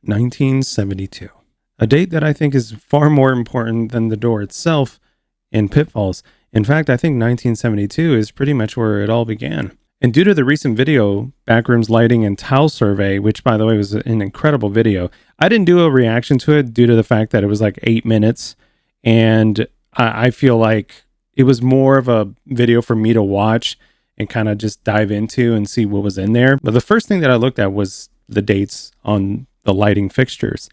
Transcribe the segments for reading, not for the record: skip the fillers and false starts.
1972. A date that I think is far more important than the door itself in Pitfalls. In fact, I think 1972 is pretty much where it all began. And due to the recent video, Backrooms Lighting and Tile Survey, which by the way was an incredible video, I didn't do a reaction to it due to the fact that it was like 8 minutes. And I feel like it was more of a video for me to watch and kind of just dive into and see what was in there. But the first thing that I looked at was the dates on the lighting fixtures.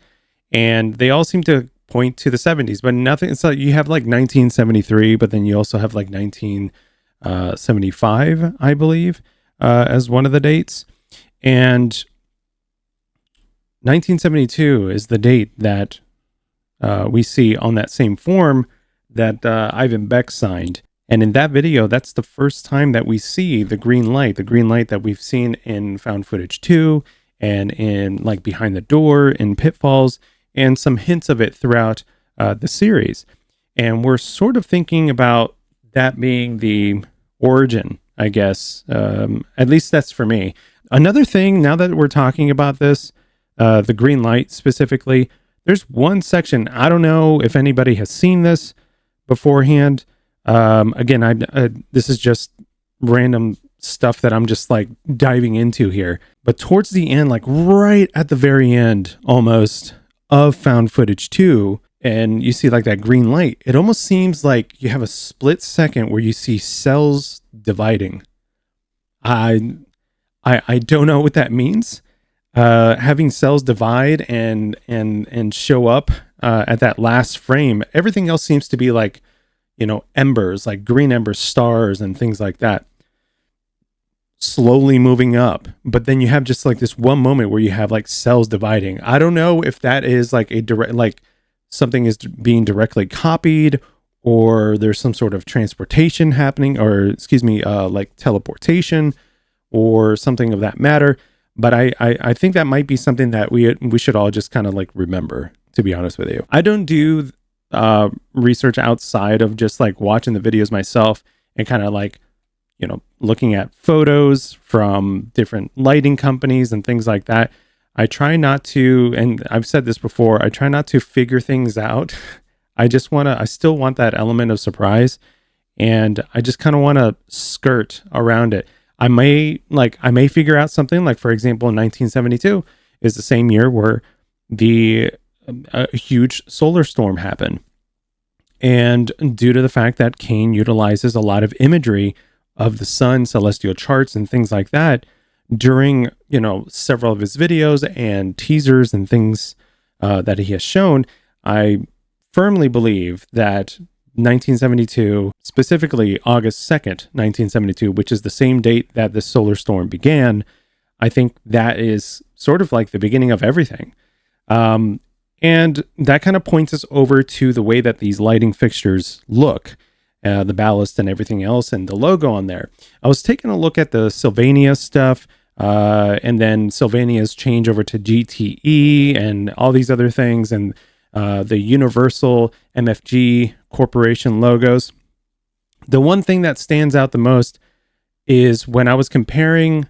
And they all seem to point to the 70s, but nothing. So you have like 1973, but then you also have like 1975, I believe, as one of the dates. And 1972 is the date that we see on that same form that Ivan Beck signed. And in that video, that's the first time that we see the green light that we've seen in Found Footage 2 and in like Behind the Door, in Pitfalls, and some hints of it throughout the series. And we're sort of thinking about that being the origin, I guess. At least that's for me. Another thing, now that we're talking about this, the green light specifically, there's one section, I don't know if anybody has seen this beforehand. Again, this is just random stuff that I'm just like diving into here. But towards the end, like right at the very end almost of Found Footage 2, and you see like that green light, it almost seems like you have a split second where you see cells dividing. I don't know what that means. Having cells divide and show up at that last frame, everything else seems to be like, you know, embers, like green ember stars and things like that, slowly moving up. But then you have just like this one moment where you have like cells dividing. I don't know if that is like a direct, like something is being directly copied, or there's some sort of transportation happening, or excuse me, like teleportation or something of that matter. But I think that might be something that we should all just kind of like remember, to be honest with you. I don't do research outside of just like watching the videos myself and kind of like, you know, looking at photos from different lighting companies and things like that. I try not to, and I've said this before, I try not to figure things out. I still want that element of surprise, and I just kind of want to skirt around it. I may figure out something, like for example, 1972 is the same year where a huge solar storm happened. And due to the fact that Kane utilizes a lot of imagery of the sun, celestial charts, and things like that during, you know, several of his videos and teasers and things that he has shown, I firmly believe that 1972, specifically August 2nd, 1972, which is the same date that the solar storm began, I think that is sort of like the beginning of everything. And that kind of points us over to the way that these lighting fixtures look, the ballast and everything else, and the logo on there. I was taking a look at the Sylvania stuff, and then Sylvania's change over to GTE and all these other things, and the Universal MFG Corporation logos. The one thing that stands out the most is when I was comparing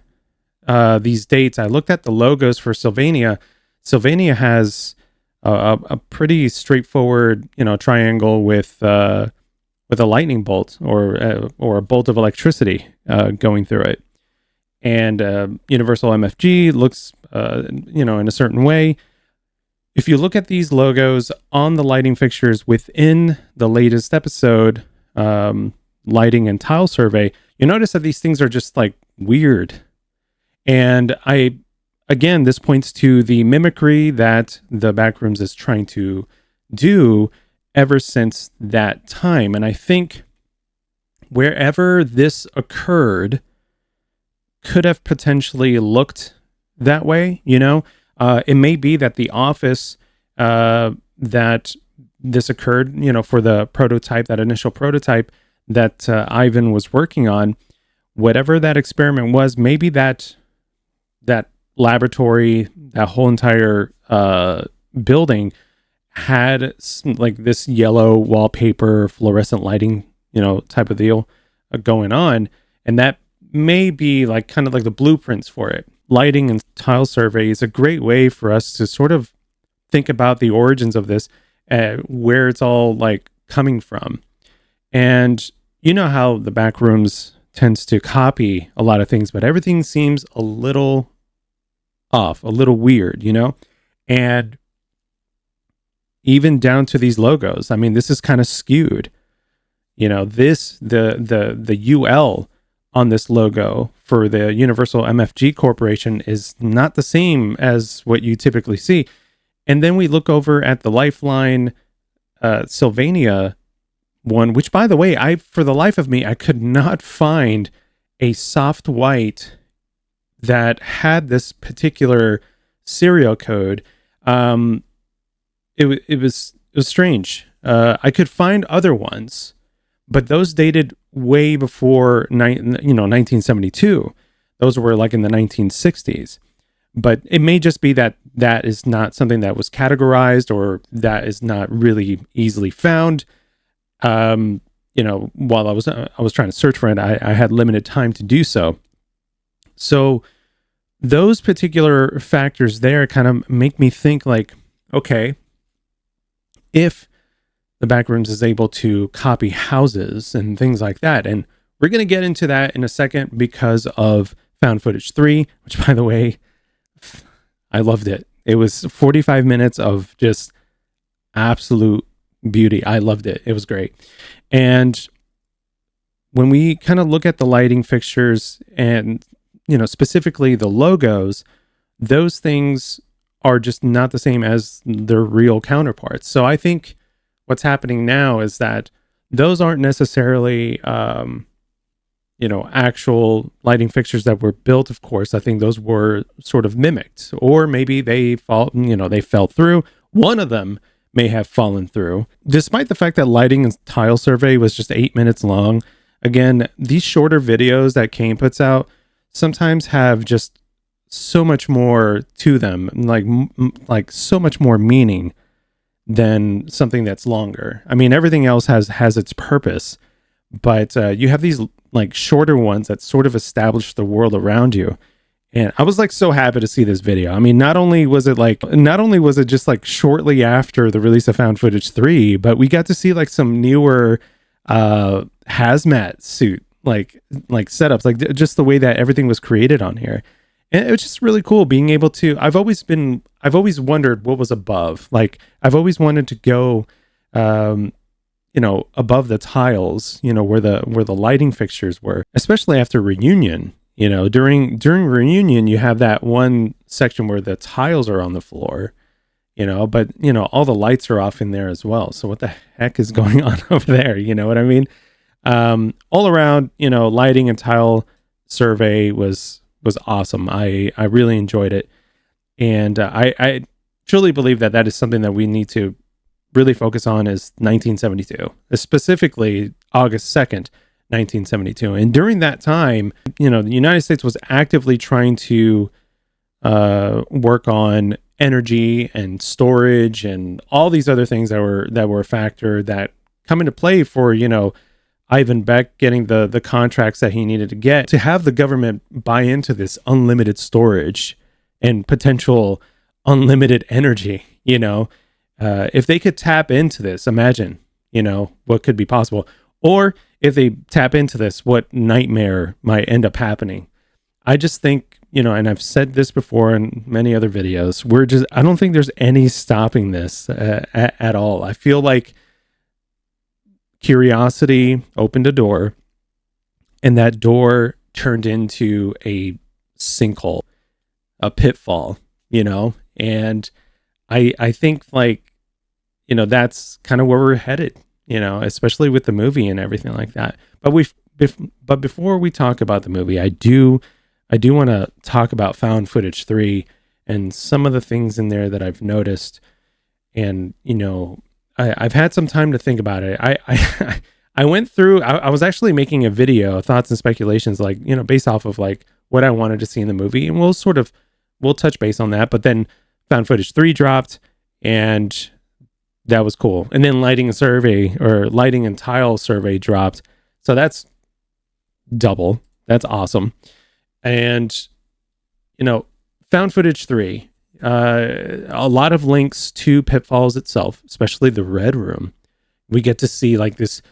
these dates, I looked at the logos for Sylvania. Sylvania has a pretty straightforward, you know, triangle with a lightning bolt or a bolt of electricity going through it. And Universal MFG looks, you know, in a certain way. If you look at these logos on the lighting fixtures within the latest episode, Lighting and Tile Survey, you notice that these things are just like weird. And again, this points to the mimicry that the Backrooms is trying to do ever since that time. And I think wherever this occurred could have potentially looked that way, you know? It may be that the office that this occurred, you know, for the prototype, that initial prototype that Ivan was working on, whatever that experiment was, maybe that laboratory, that whole entire building had like this yellow wallpaper, fluorescent lighting, you know, type of deal going on. And that may be like kind of like the blueprints for it. lighting and tile survey is a great way for us to sort of think about the origins of this, where it's all like coming from. And you know how the Backrooms tends to copy a lot of things, but everything seems a little off, a little weird, you know? And even down to these logos. I mean, this is kind of skewed. You know, the UL on this logo for the Universal MFG Corporation is not the same as what you typically see. And then we look over at the Lifeline Sylvania one, which, by the way, for the life of me, I could not find a soft white that had this particular serial code. It was strange. I could find other ones, but those dated way before 1972. Those were like in the 1960s. But it may just be that is not something that was categorized, or that is not really easily found. While I was trying to search for it, I had limited time to do so. So those particular factors there kind of make me think like, okay, if the Backrooms is able to copy houses and things like that, and we're going to get into that in a second because of Found Footage 3, which, by the way, I loved it. It was 45 minutes of just absolute beauty. I loved it. It was great. And when we kind of look at the lighting fixtures and, specifically the logos, those things are just not the same as their real counterparts. So I think what's happening now is that those aren't necessarily, actual lighting fixtures that were built. Of course, I think those were sort of mimicked, or maybe they fell through. One of them may have fallen through, despite the fact that lighting and tile survey was just 8 minutes long. Again, these shorter videos that Kane puts out sometimes have just so much more to them, like so much more meaning than something that's longer. I mean, everything else has its purpose, but you have these like shorter ones that sort of establish the world around you. And I was like so happy to see this video. I mean, not only was it just like shortly after the release of Found Footage 3, but we got to see like some newer hazmat suit like setups, like just the way that everything was created on here. And it was just really cool being able to, I've always wondered what was above. Like I've always wanted to go above the tiles, where the lighting fixtures were, especially after Reunion. During Reunion, you have that one section where the tiles are on the floor, but all the lights are off in there as well. So what the heck is going on over there? You know what I mean? All around, lighting and tile survey was awesome. I really enjoyed it. And I truly believe that is something that we need to really focus on, is 1972, specifically August 2nd, 1972. And during that time, the United States was actively trying to work on energy and storage and all these other things that were a factor that come into play for, Ivan Beck getting the contracts that he needed to get to have the government buy into this unlimited storage and potential unlimited energy. If they could tap into this, imagine, what could be possible. Or if they tap into this, what nightmare might end up happening. I just think, and I've said this before in many other videos, I don't think there's any stopping this at all. I feel like curiosity opened a door, and that door turned into a sinkhole, a pitfall, and I think that's kind of where we're headed, especially with the movie and everything like that. But before we talk about the movie, I do want to talk about Found Footage 3 and some of the things in there that I've noticed. And, I've had some time to think about it. I went through, I was actually making a video, thoughts and speculations, based off of what I wanted to see in the movie. And we'll touch base on that. But then Found Footage 3 dropped, and that was cool. And then lighting and tile survey dropped. So that's double. That's awesome. And, Found footage 3. A lot of links to Pitfalls itself, especially the Red Room. We get to see like this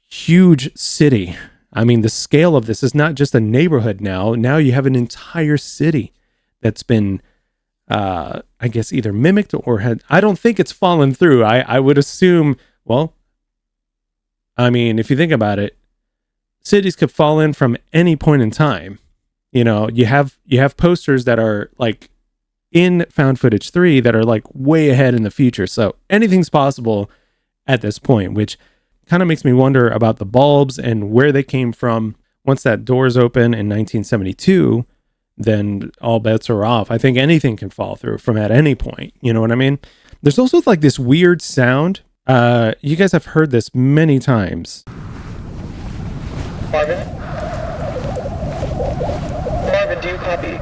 huge city. I mean, the scale of this is not just a neighborhood now. Now you have an entire city that's been, I guess, either mimicked or had. I don't think it's fallen through. I would assume, well, I mean, if you think about it, cities could fall in from any point in time. You know, you have posters that are like in Found Footage 3 that are like way ahead in the future. So anything's possible at this point, which kind of makes me wonder about the bulbs and where they came from. Once that door's open in 1972, then all bets are off. I think anything can fall through from at any point. You know what I mean? There's also like this weird sound. You guys have heard this many times. Marvin? Marvin, do you copy?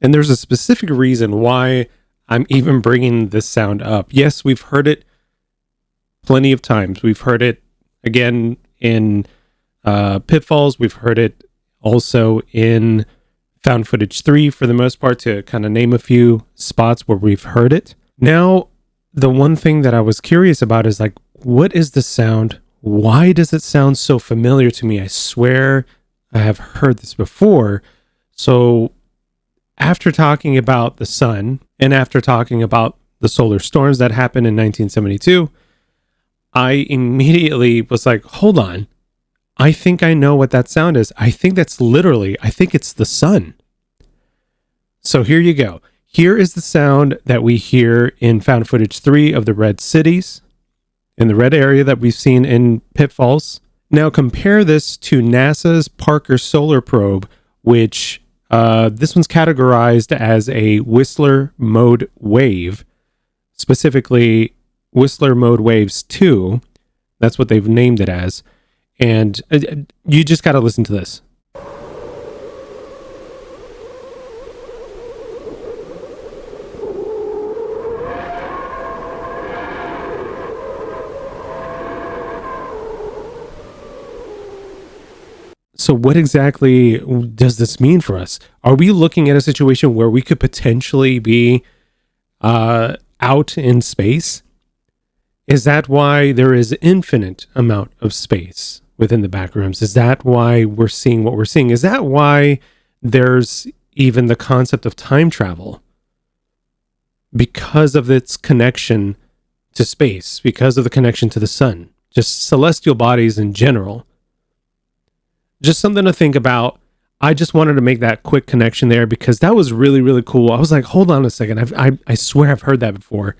And there's a specific reason why I'm even bringing this sound up. Yes, we've heard it plenty of times. We've heard it again in Pitfalls. We've heard it also in Found Footage 3 for the most part, to kind of name a few spots where we've heard it. Now, the one thing that I was curious about is like, what is the sound? Why does it sound so familiar to me? I swear I have heard this before. So after talking about the sun and after talking about the solar storms that happened in 1972, I immediately was like, hold on. I think I know what that sound is. I think it's the sun. So here you go. Here is the sound that we hear in Found Footage 3 of the red cities, in the red area that we've seen in Pitfalls. Now compare this to NASA's Parker Solar Probe, which this one's categorized as a Whistler mode wave, specifically Whistler mode waves 2. That's what they've named it as. And you just got to listen to this. So what exactly does this mean for us? Are we looking at a situation where we could potentially be out in space? Is that why there is infinite amount of space within the Backrooms? Is that why we're seeing what we're seeing? Is that why there's even the concept of time travel? Because of its connection to space, because of the connection to the sun, just celestial bodies in general. Just something to think about. I just wanted to make that quick connection there because that was really, really cool. I was like, hold on a second. I swear I've heard that before.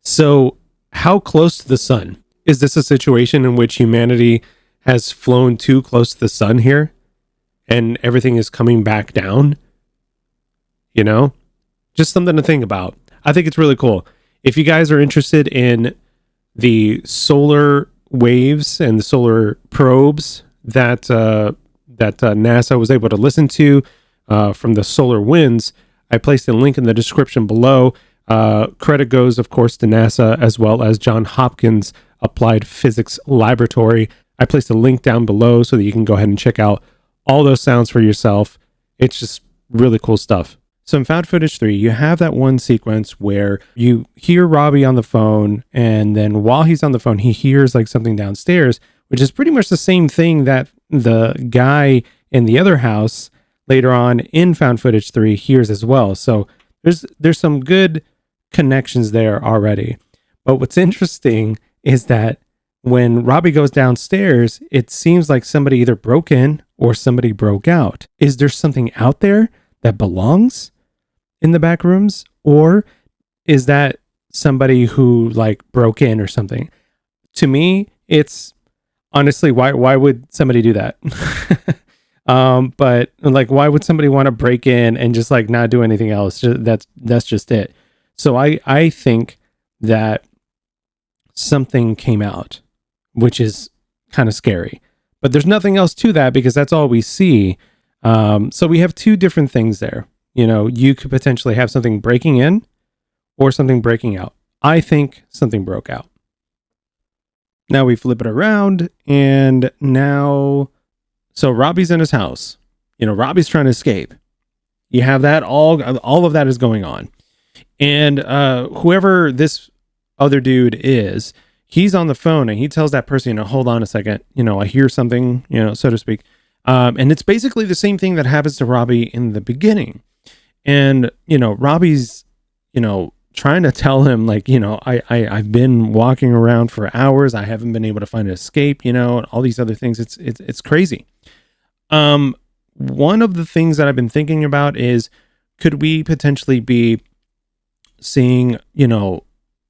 So how close to the sun? Is this a situation in which humanity has flown too close to the sun here and everything is coming back down? You know, just something to think about. I think it's really cool. If you guys are interested in the solar waves and the solar probes that NASA was able to listen to from the solar winds, I placed a link in the description below. Credit goes, of course, to NASA as well as Johns Hopkins Applied Physics Laboratory. I placed a link down below so that you can go ahead and check out all those sounds for yourself. It's just really cool stuff. So in Found Footage 3, you have that one sequence where you hear Robbie on the phone, and then while he's on the phone, he hears like something downstairs, which is pretty much the same thing that the guy in the other house later on in Found Footage 3 hears as well. So there's some good connections there already. But what's interesting is that when Robbie goes downstairs, it seems like somebody either broke in or somebody broke out. Is there something out there that belongs in the back rooms? Or is that somebody who like broke in or something? To me, it's honestly, why would somebody do that? But like, why would somebody want to break in and just like not do anything else? That's just it. So I think that something came out, which is kind of scary. But there's nothing else to that because that's all we see. So we have two different things there. You know, you could potentially have something breaking in or something breaking out. I think something broke out. Now we flip it around, and now, so Robbie's in his house. You know, Robbie's trying to escape. You have that all of that is going on, and whoever this other dude is, he's on the phone, and he tells that person, you know, hold on a second, you know, I hear something, you know, so to speak, and it's basically the same thing that happens to Robbie in the beginning, and you know, Robbie's, you know, trying to tell him like, you know, I've been walking around for hours. I haven't been able to find an escape, you know, and all these other things. It's crazy. One of the things that I've been thinking about is, could we potentially be seeing, you know,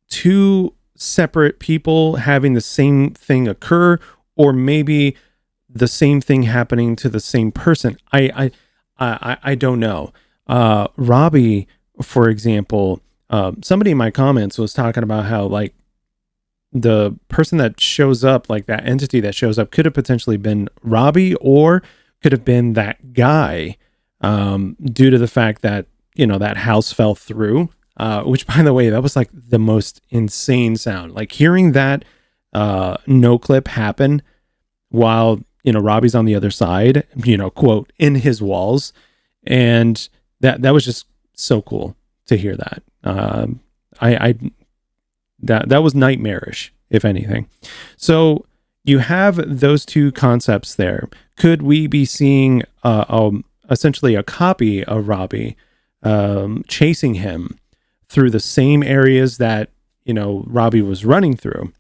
two separate people having the same thing occur, or maybe the same thing happening to the same person? I don't know. Robbie, for example, somebody in my comments was talking about how like the person that shows up, like that entity that shows up, could have potentially been Robbie, or could have been that guy, due to the fact that, you know, that house fell through, which by the way, that was like the most insane sound, like hearing that no clip happen while, you know, Robbie's on the other side, you know, quote, in his walls. And that was just so cool to hear that. That was nightmarish, if anything. So you have those two concepts there. Could we be seeing essentially a copy of Robbie chasing him through the same areas that, you know, Robbie was running through?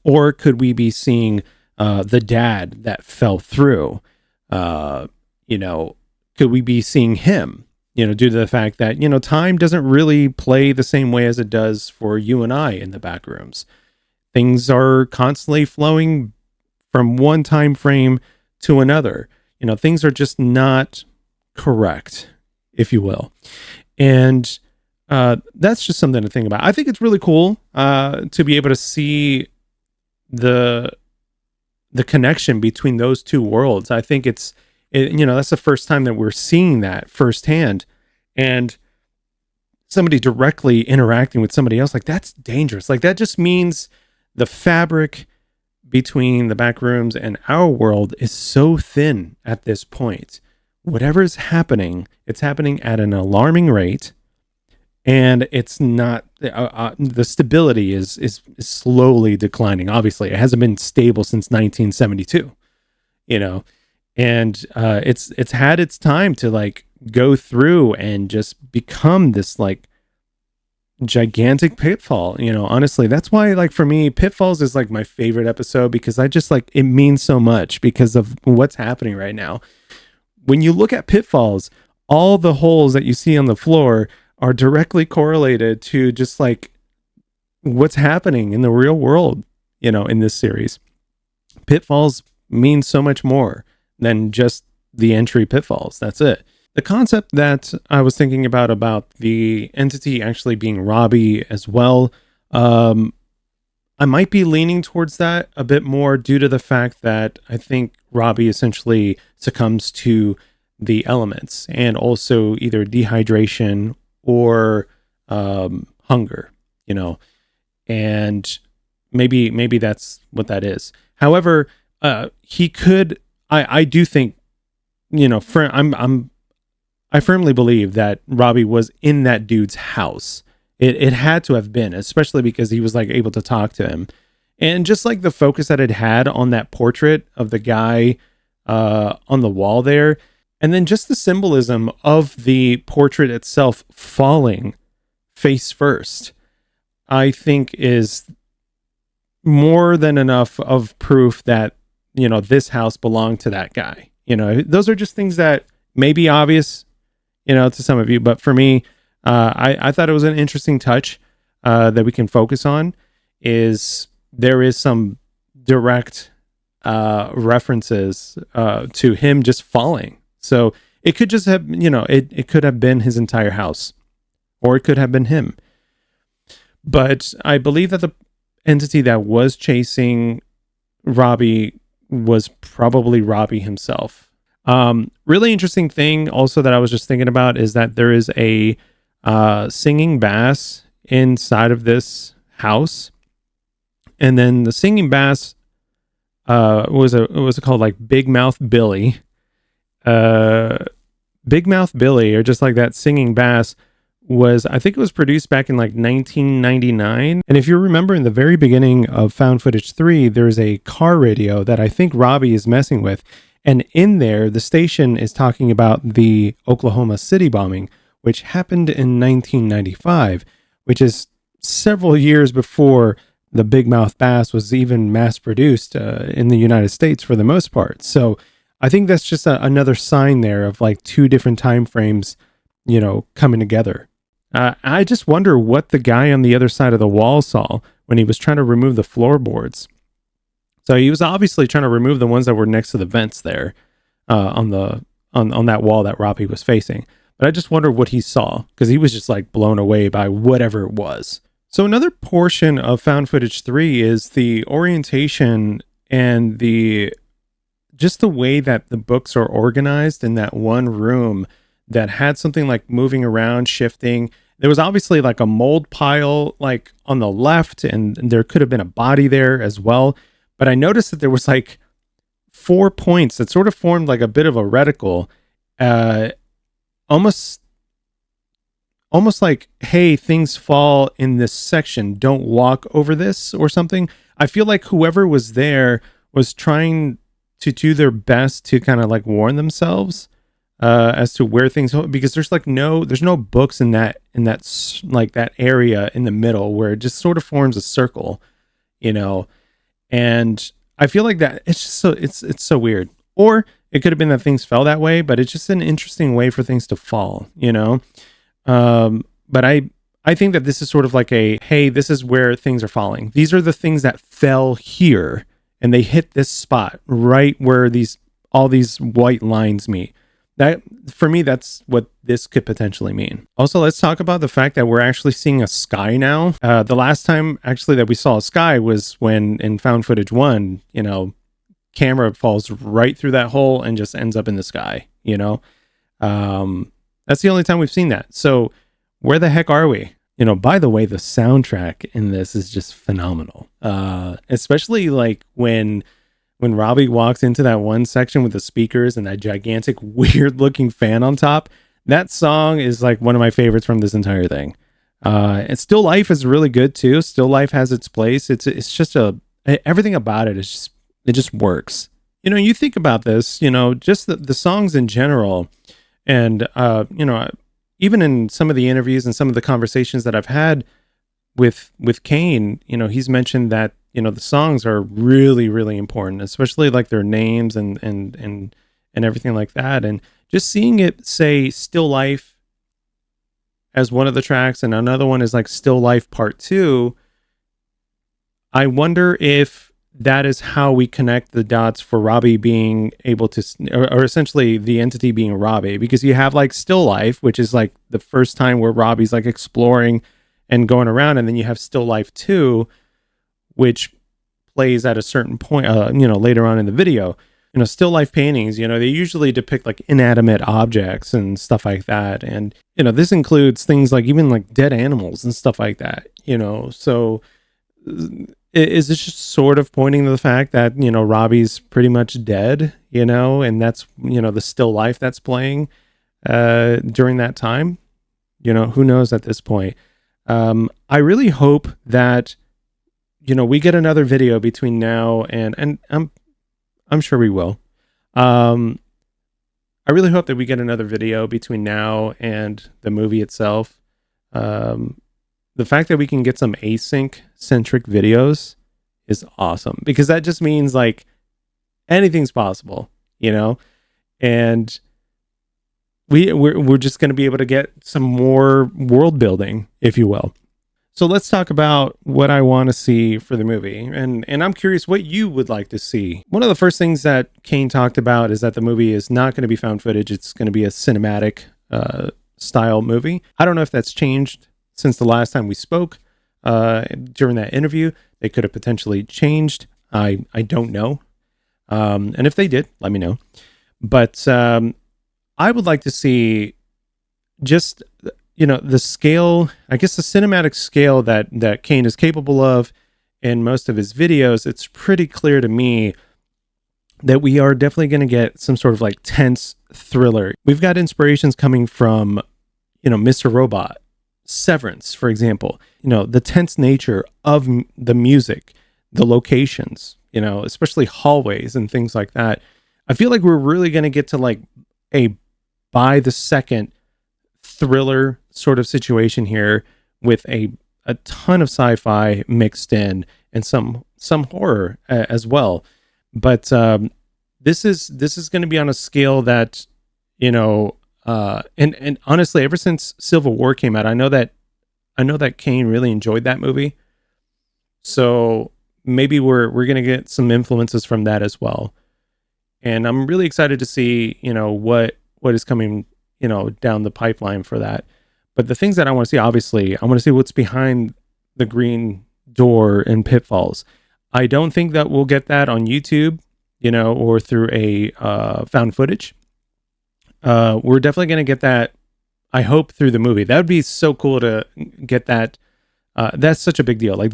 Or could we be seeing the dad that fell through? You know, could we be seeing him? You know, due to the fact that, you know, time doesn't really play the same way as it does for you and I in the Backrooms. Things are constantly flowing from one time frame to another. You know, things are just not correct, if you will. And that's just something to think about. I think it's really cool to be able to see the connection between those two worlds. I think you know, that's the first time that we're seeing that firsthand, and somebody directly interacting with somebody else, like that's dangerous. Like that just means the fabric between the Backrooms and our world is so thin at this point. Whatever is happening, it's happening at an alarming rate, and it's not the stability is slowly declining. Obviously, it hasn't been stable since 1972. You know. And it's had its time to like go through and just become this like gigantic pitfall. You know, honestly, that's why, like, for me, Pitfalls is like my favorite episode, because I just like, it means so much because of what's happening right now. When you look at Pitfalls, all the holes that you see on the floor are directly correlated to just like what's happening in the real world, you know, in this series. Pitfalls means so much more than just the entry pitfalls. That's it. The concept that I was thinking about the entity actually being Robbie as well, I might be leaning towards that a bit more, due to the fact that I think Robbie essentially succumbs to the elements, and also either dehydration or hunger, you know, and maybe that's what that is. However, he could. I do think, you know, I firmly believe that Robbie was in that dude's house. It had to have been, especially because he was like able to talk to him, and just like the focus that it had on that portrait of the guy on the wall there, and then just the symbolism of the portrait itself falling face first, I think is more than enough of proof that, you know, this house belonged to that guy. You know, those are just things that may be obvious, you know, to some of you, but for me, I thought it was an interesting touch that we can focus on. Is there is some direct references to him just falling. So it could just have, it could have been his entire house, or it could have been him. But I believe that the entity that was chasing Robbie was probably Robbie himself. Really interesting thing also that I was just thinking about is that there is a singing bass inside of this house. And then the singing bass was called like Big Mouth Billy. Big Mouth Billy, or just like that singing bass, I think it was produced back in like 1999. And if you remember in the very beginning of Found Footage 3, there's a car radio that I think Robbie is messing with. And in there, the station is talking about the Oklahoma City bombing, which happened in 1995, which is several years before the Big Mouth Bass was even mass produced in the United States for the most part. So I think that's just another sign there of like two different time frames, coming together. I just wonder what the guy on the other side of the wall saw when he was trying to remove the floorboards. So he was obviously trying to remove the ones that were next to the vents there on that wall that Robbie was facing. But I just wonder what he saw, because he was just like blown away by whatever it was. So another portion of Found Footage 3 is the orientation and just the way that the books are organized in that one room that had something like moving around, shifting. There was obviously like a mold pile like on the left, and there could have been a body there as well. But I noticed that there was like 4 points that sort of formed like a bit of a reticle, almost like, hey, things fall in this section, don't walk over this or something. I feel like whoever was there was trying to do their best to kind of like warn themselves as to where things, because there's no books in that like that area in the middle where it just sort of forms a circle, and I feel like that it's just it's so weird. Or it could have been that things fell that way, but it's just an interesting way for things to fall, but I think that this is sort of like hey, this is where things are falling. These are the things that fell here, and they hit this spot right where all these white lines meet. That, for me, that's what this could potentially mean. Also, let's talk about the fact that we're actually seeing a sky now. The last time actually that we saw a sky was when in Found Footage 1, camera falls right through that hole and just ends up in the sky, That's the only time we've seen that. So where the heck are we? By the way, the soundtrack in this is just phenomenal. Especially like when Robbie walks into that one section with the speakers and that gigantic weird looking fan on top. That song is like one of my favorites from this entire thing. And Still Life is really good too. Still Life has its place. It's just everything about it just works. You think about this, just the songs in general. And, even in some of the interviews and some of the conversations that I've had with Kane, he's mentioned that, the songs are really, really important, especially like their names and everything like that. And just seeing it say Still Life as one of the tracks and another one is like Still Life Part 2. I wonder if that is how we connect the dots for Robbie being able to, or essentially the entity being Robbie, because you have like Still Life, which is like the first time where Robbie's like exploring and going around. And then you have Still Life 2, which plays at a certain point, later on in the video. Still life paintings, they usually depict like inanimate objects and stuff like that. And, this includes things like even like dead animals and stuff like that, so is this just sort of pointing to the fact that, Robbie's pretty much dead, and that's, the still life that's playing during that time? Who knows at this point? I really hope that, we get another video between now and I'm sure we will. I really hope that we get another video between now and the movie itself. The fact that we can get some async centric videos is awesome, because that just means like anything's possible, and we're just going to be able to get some more world building, if you will. So let's talk about what I want to see for the movie. And I'm curious what you would like to see. One of the first things that Kane talked about is that the movie is not going to be found footage. It's going to be a cinematic style movie. I don't know if that's changed since the last time we spoke during that interview. They could have potentially changed. I don't know. And if they did, let me know. But I would like to see just, the scale, I guess the cinematic scale that Kane is capable of in most of his videos. It's pretty clear to me that we are definitely going to get some sort of like tense thriller. We've got inspirations coming from, Mr. Robot, Severance, for example, the tense nature of the music, the locations, especially hallways and things like that. I feel like we're really going to get to like a by the second thriller sort of situation here with a ton of sci-fi mixed in and some horror as well. But this is going to be on a scale that, and honestly, ever since Civil War came out, I know that Kane really enjoyed that movie. So maybe we're going to get some influences from that as well. And I'm really excited to see, what is coming, down the pipeline for that. But the things that I want to see, obviously, I want to see what's behind the green door and pitfalls. I don't think that we'll get that on YouTube, or through a found footage. We're definitely going to get that, I hope, through the movie. That would be so cool to get that. That's such a big deal. Like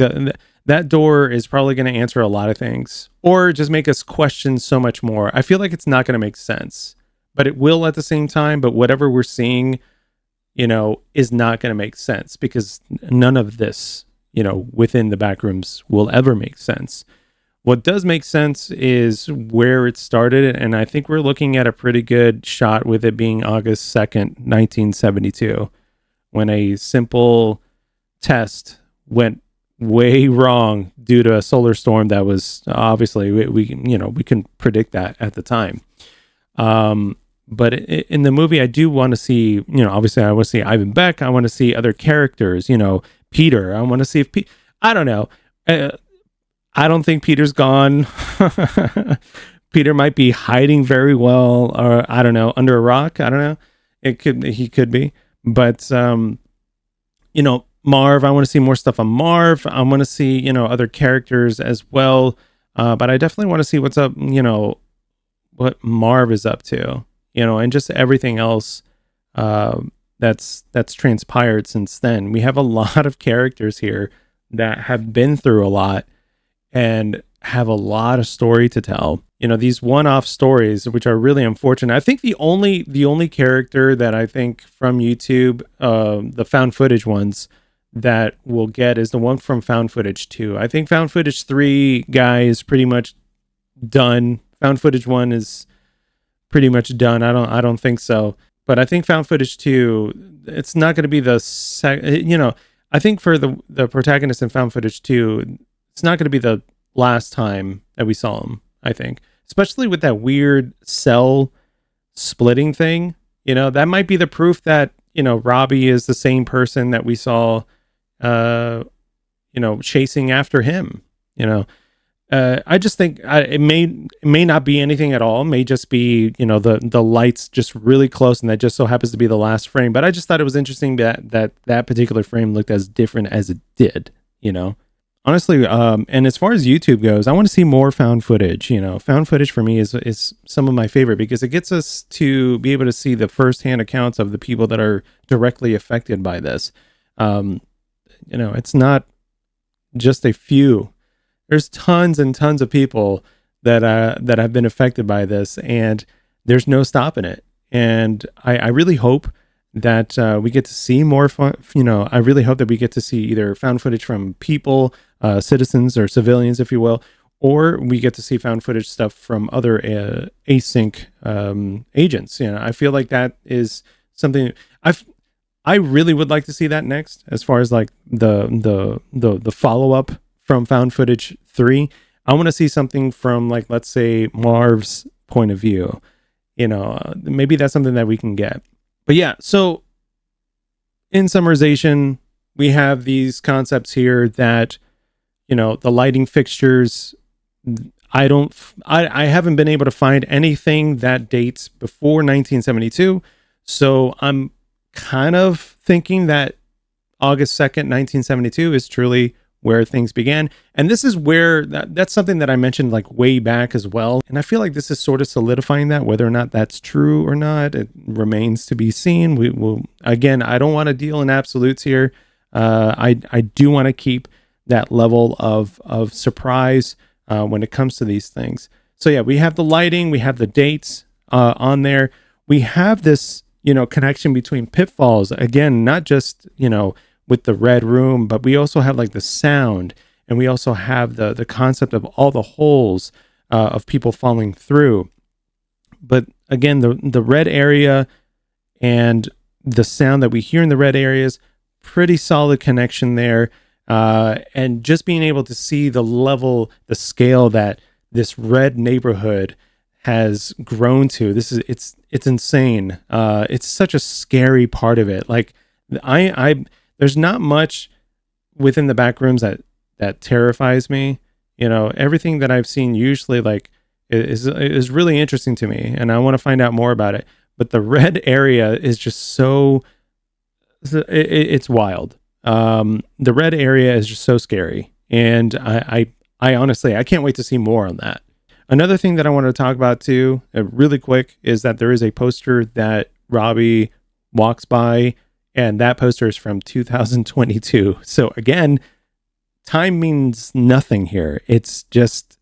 that door is probably going to answer a lot of things, or just make us question so much more. I feel like it's not going to make sense, but it will at the same time. But whatever we're seeing, is not going to make sense, because none of this, within the Backrooms will ever make sense. What does make sense is where it started, and I think we're looking at a pretty good shot with it being August 2nd, 1972, when a simple test went way wrong due to a solar storm that was obviously, we can predict that at the time. But in the movie, I do want to see, obviously I want to see Ivan Beck. I want to see other characters, Peter. I want to see if I don't know. I don't think Peter's gone. Peter might be hiding very well, or I don't know, under a rock. I don't know. He could be, but Marv. I want to see more stuff on Marv. I want to see, other characters as well. But I definitely want to see what's up, what Marv is up to, and just everything else that's transpired since then. We have a lot of characters here that have been through a lot and have a lot of story to tell. These one-off stories, which are really unfortunate. I think the only character that I think from YouTube, the found footage ones, that we'll get is the one from found footage 2. I think found footage 3 guy is pretty much done. Found footage 1 is pretty much done. I don't think so. But I think found footage 2, it's not going to be I think for the protagonist in found footage 2, it's not going to be the last time that we saw him, I think. Especially with that weird cell splitting thing. That might be the proof that, Robbie is the same person that we saw, chasing after him. I just think it may not be anything at all. It may just be, the lights just really close, and that just so happens to be the last frame. But I just thought it was interesting that particular frame looked as different as it did, Honestly, and as far as YouTube goes, I want to see more found footage. Found footage for me is some of my favorite, because it gets us to be able to see the firsthand accounts of the people that are directly affected by this. It's not just a few. There's tons and tons of people that have been affected by this, and there's no stopping it. And I really hope that we get to see more fun. I really hope that we get to see either found footage from people, citizens or civilians, if you will, or we get to see found footage stuff from other async agents. I feel like that is something I really would like to see that next, as far as like the follow up from found footage 3. I want to see something from, like, let's say Marv's point of view. Maybe that's something that we can get. But yeah, so in summarization, we have these concepts here that, the lighting fixtures, I haven't been able to find anything that dates before 1972. So I'm kind of thinking that August 2nd, 1972 is truly where things began. And this is where that's something that I mentioned like way back as well. And I feel like this is sort of solidifying that. Whether or not that's true or not, it remains to be seen. We will, again, I don't want to deal in absolutes here. I do want to keep that level of surprise when it comes to these things. So yeah, we have the lighting, we have the dates on there. We have this, connection between pitfalls. Again, not just, with the red room, but we also have like the sound, and we also have the concept of all the holes of people falling through. But again, the red area and the sound that we hear in the red areas, pretty solid connection there. And just being able to see the level, the scale that this red neighborhood has grown to. It's insane. It's such a scary part of it. Like there's not much within the Backrooms that terrifies me. Everything that I've seen usually like is really interesting to me, and I want to find out more about it. But the red area is just so it's wild. The red area is just so scary, and I honestly I can't wait to see more on that. Another thing that I wanted to talk about too, really quick, is that there is a poster that Robbie walks by, and that poster is from 2022. So again, time means nothing here. It's just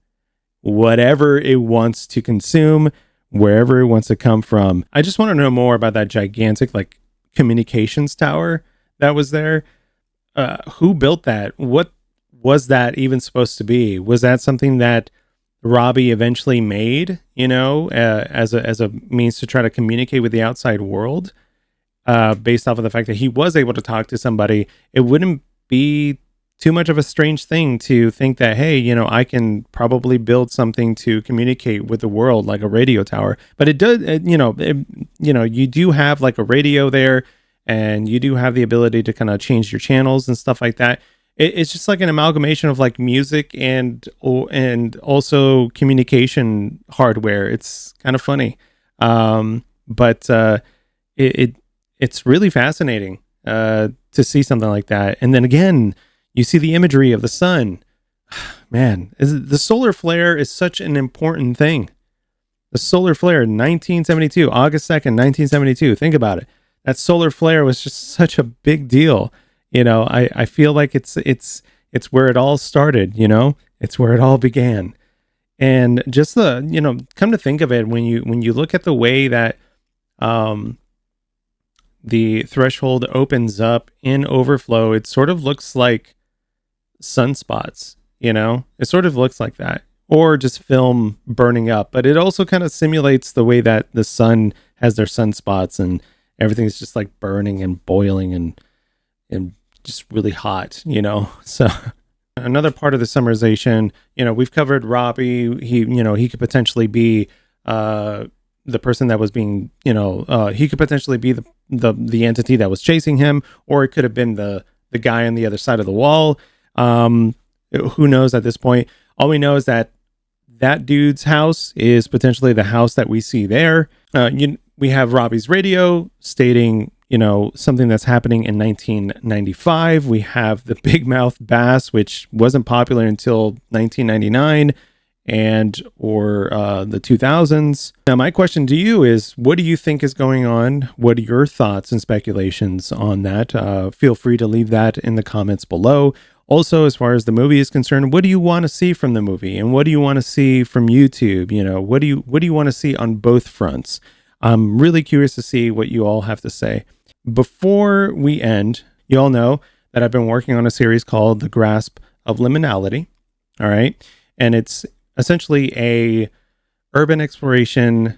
whatever it wants to consume, wherever it wants to come from. I just want to know more about that gigantic like communications tower that was there. Who built that? What was that even supposed to be? Was that something that Robbie eventually made, as a means to try to communicate with the outside world, based off of the fact that he was able to talk to somebody? It wouldn't be too much of a strange thing to think that, hey, I can probably build something to communicate with the world, like a radio tower. But it does, you do have like a radio there, and you do have the ability to kind of change your channels and stuff like that. It's just like an amalgamation of like music and also communication hardware. It's kind of funny, but it's really fascinating to see something like that. And then again, you see the imagery of the sun. Man, the solar flare is such an important thing. The solar flare, 1972, August 2nd, 1972. Think about it. That solar flare was just such a big deal. I feel like it's where it all started, it's where it all began. And just come to think of it, when you look at the way that the threshold opens up in overflow, it sort of looks like sunspots, it sort of looks like that, or just film burning up. But it also kind of simulates the way that the sun has their sunspots, and everything's just like burning and boiling and just really hot, So another part of the summarization, we've covered Robbie. He could potentially be the person that was being, he could potentially be the entity that was chasing him, or it could have been the guy on the other side of the wall. Who knows at this point? All we know is that dude's house is potentially the house that we see there. We have Robbie's radio stating, something that's happening in 1995. We have the big mouth bass, which wasn't popular until 1999 or the 2000s. Now, my question to you is, what do you think is going on? What are your thoughts and speculations on that? Feel free to leave that in the comments below. Also, as far as the movie is concerned, what do you want to see from the movie, and what do you want to see from YouTube? What do you want to see on both fronts? I'm really curious to see what you all have to say. Before we end, you all know that I've been working on a series called The Grasp of Liminality. All right. And it's essentially a urban exploration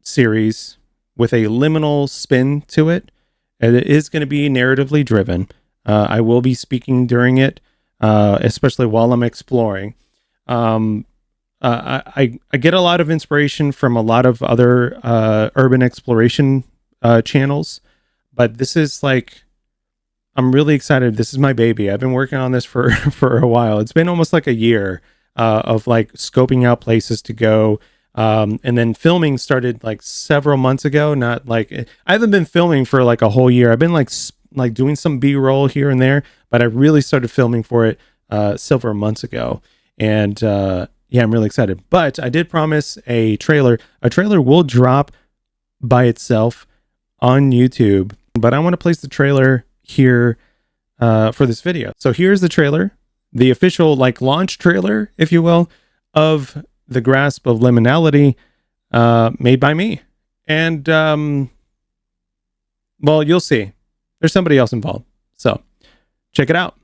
series with a liminal spin to it. And it is going to be narratively driven. I will be speaking during it, especially while I'm exploring. I get a lot of inspiration from a lot of other urban exploration channels, but this is like I'm really excited. This is my baby. I've been working on this for for a while. It's been almost like a year of like scoping out places to go. And then filming started like several months ago. Not like I haven't been filming for like a whole year. I've been like doing some B-roll here and there, but I really started filming for it several months ago. And yeah, I'm really excited. But I did promise a trailer. A trailer will drop by itself on YouTube, but I want to place the trailer here for this video. So here's the trailer, the official like launch trailer, if you will, of The Grasp of Liminality, made by me. And well, you'll see. There's somebody else involved. So check it out.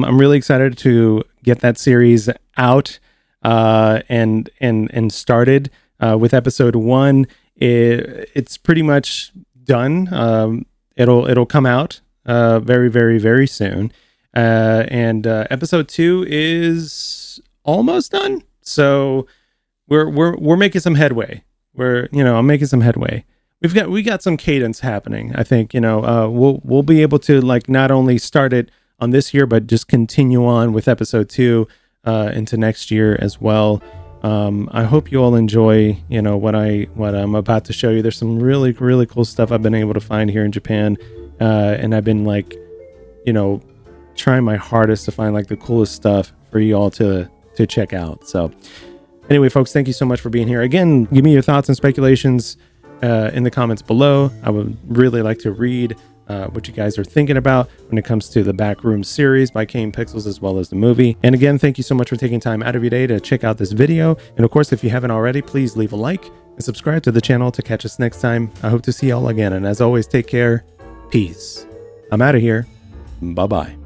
I'm really excited to get that series out and started with episode 1. It's pretty much done. It'll come out very, very, very soon. And episode 2 is almost done. So we're making some headway. I'm making some headway. We got some cadence happening. I think we'll be able to like not only start it on this year, but just continue on with episode 2 into next year as well. I hope you all enjoy, what I'm about to show you. There's some really, really cool stuff I've been able to find here in Japan. And I've been like, trying my hardest to find like the coolest stuff for you all to check out. So anyway, folks, thank you so much for being here. Again, give me your thoughts and speculations in the comments below. I would really like to read what you guys are thinking about when it comes to the Backrooms series by Kane Pixels, as well as the movie. And again, thank you so much for taking time out of your day to check out this video. And of course, if you haven't already, please leave a like and subscribe to the channel to catch us next time. I hope to see y'all again. And as always, take care. Peace. I'm out of here. Bye-bye.